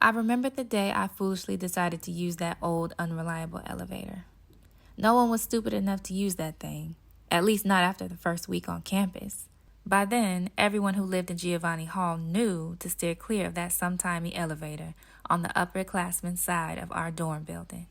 I remembered the day I foolishly decided to use that old, unreliable elevator. No one was stupid enough to use that thing, at least not after the first week on campus. By then, everyone who lived in Giovanni Hall knew to steer clear of that sometimey elevator on the upperclassmen side of our dorm building.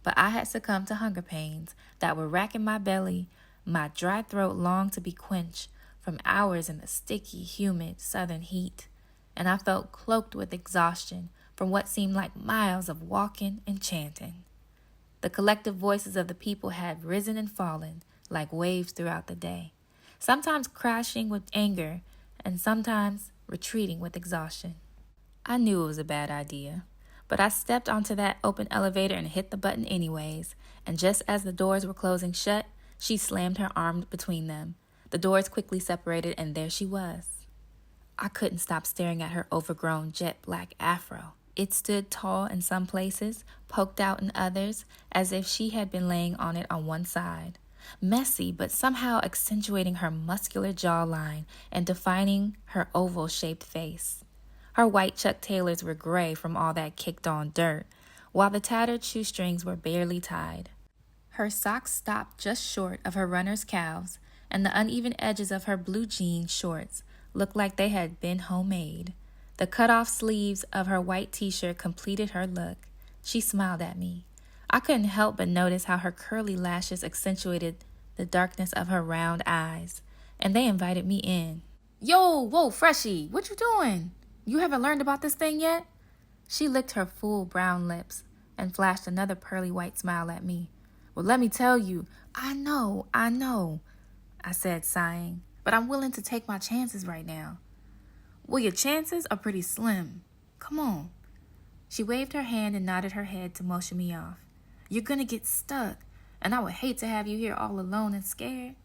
But I had succumbed to hunger pains that were racking my belly. My dry throat longed to be quenched from hours in the sticky, humid southern heat, and I felt cloaked with exhaustion from what seemed like miles of walking and chanting. The collective voices of the people had risen and fallen like waves throughout the day, sometimes crashing with anger and sometimes retreating with exhaustion. I knew it was a bad idea, but I stepped onto that open elevator and hit the button anyways, and just as the doors were closing shut, she slammed her arm between them. The doors quickly separated, and there she was. I couldn't stop staring at her overgrown jet black afro. It stood tall in some places, poked out in others, as if she had been laying on it on one side. Messy, but somehow accentuating her muscular jawline and defining her oval-shaped face. Her white Chuck Taylors were gray from all that kicked-on dirt, while the tattered shoestrings were barely tied. Her socks stopped just short of her runner's calves, and the uneven edges of her blue jean shorts looked like they had been homemade. The cut-off sleeves of her white t-shirt completed her look. She smiled at me. I couldn't help but notice how her curly lashes accentuated the darkness of her round eyes, and they invited me in. "Yo, whoa, freshie, what you doing? You haven't learned about this thing yet?" She licked her full brown lips and flashed another pearly white smile at me. "Well, let me tell you, I know, I said, sighing, "but I'm willing to take my chances right now." "Well, your chances are pretty slim. Come on." She waved her hand and nodded her head to motion me off. "You're gonna get stuck, and I would hate to have you here all alone and scared."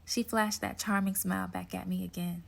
She flashed that charming smile back at me again.